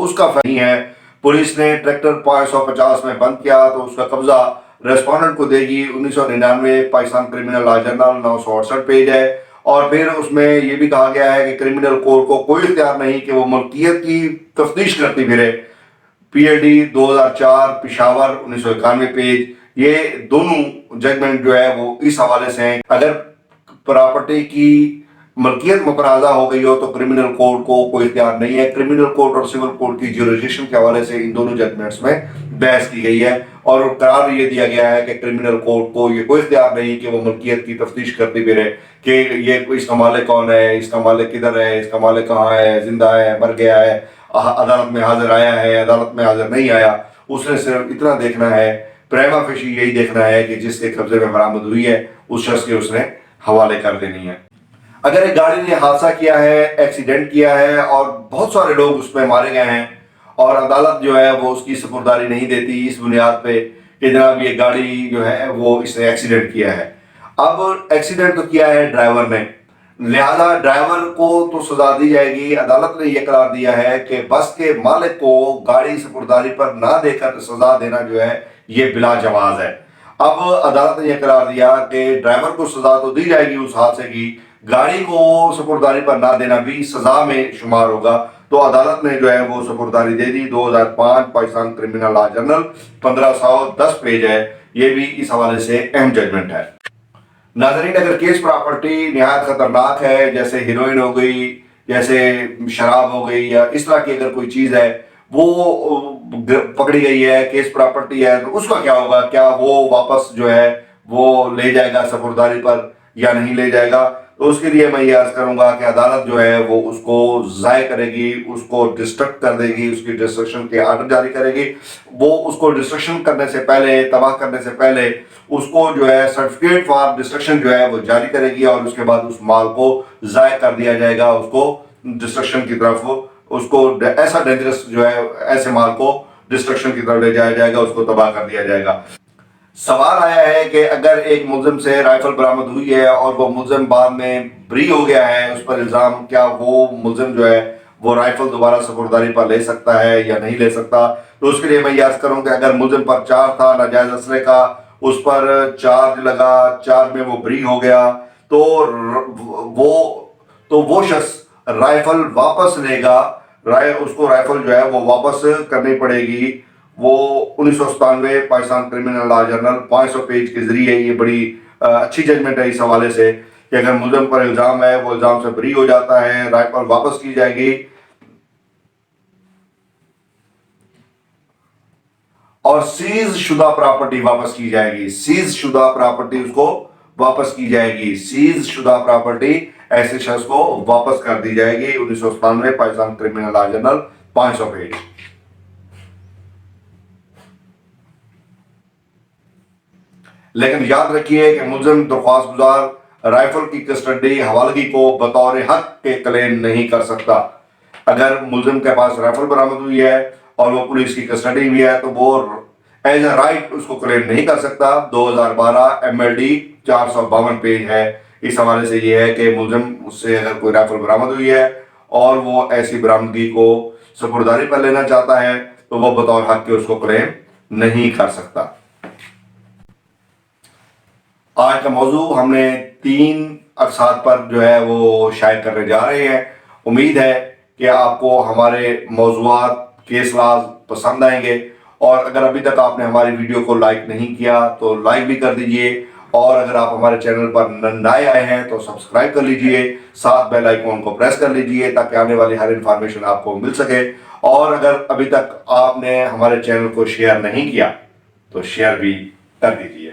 تو اس کا نہیں ہے. پولیس نے ٹریکٹر 550 میں بند کیا تو اس کا قبضہ ریسپونڈنٹ کو دے گی. 1999 Pakistan criminal law journal 968 page ہے. اور پھر اس میں یہ بھی کہا گیا ہے کہ کرمنل کورٹ کو کوئی اختیار نہیں کہ وہ ملکیت کی تفتیش کرتی پھرے. P L D 2004 Peshawar 1991 page. یہ دونوں ججمنٹ جو ہے وہ اس حوالے سے ہیں. اگر پراپرٹی کی ملکیت متنازع ہو گئی ہو تو کرمنل کورٹ کو کوئی اختیار نہیں ہے. کرمنل کورٹ اور سول کورٹ کی جیورسڈکشن کے حوالے سے ان دونوں ججمنٹس میں بحث کی گئی ہے اور قرار یہ دیا گیا ہے کہ کرمنل کورٹ کو یہ کوئی اختیار نہیں کہ وہ ملکیت کی تفتیش کرتی پھرے کہ یہ اس کا مالک کون ہے, اس کا مالک کدھر ہے, اس کا مالک کہاں ہے, زندہ ہے, مر گیا ہے, عدالت میں حاضر آیا ہے, عدالت میں حاضر نہیں آیا. اس نے صرف اتنا دیکھنا ہے, پریما فیشی یہی دیکھنا ہے کہ جس کے قبضے میں برآمد ہوئی ہے اس شخص کے اس نے حوالے کر دینی ہے. اگر ایک گاڑی نے حادثہ کیا ہے, ایکسیڈنٹ کیا ہے اور بہت سارے لوگ اس میں مارے گئے ہیں اور عدالت جو ہے وہ اس کی سپرداری نہیں دیتی اس بنیاد پہ کہ جناب یہ گاڑی جو ہے وہ اس نے ایکسیڈنٹ کیا ہے. اب ایکسیڈنٹ تو کیا ہے ڈرائیور نے, لہذا ڈرائیور کو تو سزا دی جائے گی. عدالت نے یہ قرار دیا ہے کہ بس کے مالک کو گاڑی سپرداری پر نہ دے کر سزا دینا جو ہے یہ بلا جواز ہے. اب عدالت نے یہ قرار دیا کہ ڈرائیور کو سزا تو دی جائے گی اس حادثے کی, گاڑی کو سپرداری پر نہ دینا بھی سزا میں شمار ہوگا. تو عدالت نے جو ہے وہ سپرداری دے دی. 2005 Pakistan criminal law journal 1510 page ہے. یہ بھی اس حوالے سے اہم ججمنٹ ہے. ناظرین, اگر کیس پراپرٹی نہایت خطرناک ہے, جیسے ہیروئن ہو گئی, جیسے شراب ہو گئی, یا اس طرح کی اگر کوئی چیز ہے وہ پکڑی گئی ہے, کیس پراپرٹی ہے, تو اس کا کیا ہوگا؟ کیا وہ واپس جو ہے وہ لے جائے گا سپرداری پر یا نہیں لے جائے گا؟ تو اس کے لیے میں یہ عرض کروں گا کہ عدالت جو ہے وہ اس کو ضائع کرے گی, اس کو ڈسٹرکٹ کر دے گی, اس کی ڈسٹرکشن کے آرڈر جاری کرے گی. وہ اس کو ڈسٹرکشن کرنے سے پہلے, تباہ کرنے سے پہلے اس کو جو ہے سرٹیفکیٹ فار ڈسٹرکشن جو ہے وہ جاری کرے گی اور اس کے بعد اس مال کو ضائع کر دیا جائے گا. اس کو ڈسٹرکشن کی طرف, اس کو ایسا ڈینجرس جو ہے ایسے مال کو ڈسٹرکشن کی طرف لے جایا جائے گا, اس کو تباہ کر دیا جائے گا. سوال آیا ہے کہ اگر ایک ملزم سے رائفل برآمد ہوئی ہے اور وہ ملزم بعد میں بری ہو گیا ہے, اس پر الزام, کیا وہ ملزم جو ہے وہ رائفل دوبارہ سپرداری پر لے سکتا ہے یا نہیں لے سکتا؟ تو اس کے لیے میں یہ عرض کروں کہ اگر ملزم پر چارج تھا ناجائز اسلحے کا, اس پر چارج لگا, چارج میں وہ بری ہو گیا, تو وہ شخص رائفل واپس لے گا. اس کو رائفل جو ہے وہ واپس کرنی پڑے گی. وہ 1997 Pakistan criminal law journal 500 page کے ذریعے یہ بڑی اچھی ججمنٹ ہے اس حوالے سے کہ اگر ملزم پر الزام ہے, وہ الزام سے بری ہو جاتا ہے, رائفل واپس کی جائے گی اور سیز شدہ پراپرٹی واپس کی جائے گی. سیز شدہ پراپرٹی اس کو واپس کی جائے گی. سیز شدہ پراپرٹی ایسے شخص کو واپس کر دی جائے گی. 1997 Pakistan criminal law journal 500 page. لیکن یاد رکھیے کہ ملزم درخواست گزار رائفل کی کسٹڈی حوالگی کو بطور حق کے کلیم نہیں کر سکتا. اگر ملزم کے پاس رائفل برآمد ہوئی ہے اور وہ پولیس کی کسٹڈی بھی ہے تو وہ ایز اے رائٹ اس کو کلیم نہیں کر سکتا. 2012 MLD 452 پیج ہے. اس حوالے سے یہ ہے کہ ملزم اس سے اگر کوئی رائفل برآمد ہوئی ہے اور وہ ایسی برآمدگی کو سپرداری پر لینا چاہتا ہے تو وہ بطور حق کے اس کو کلیم نہیں کر سکتا. آج کا موضوع ہم نے 3 اقساط پر جو ہے وہ شائع کرنے جا رہے ہیں. امید ہے کہ آپ کو ہمارے موضوعات, کیس لاز پسند آئیں گے, اور اگر ابھی تک آپ نے ہماری ویڈیو کو لائک نہیں کیا تو لائک بھی کر دیجئے, اور اگر آپ ہمارے چینل پر نئے آئے ہیں تو سبسکرائب کر لیجئے, ساتھ بیل آئیکن کو پریس کر لیجئے تاکہ آنے والی ہر انفارمیشن آپ کو مل سکے. اور اگر ابھی تک آپ نے ہمارے چینل کو شیئر نہیں کیا تو شیئر بھی کر دیجئے.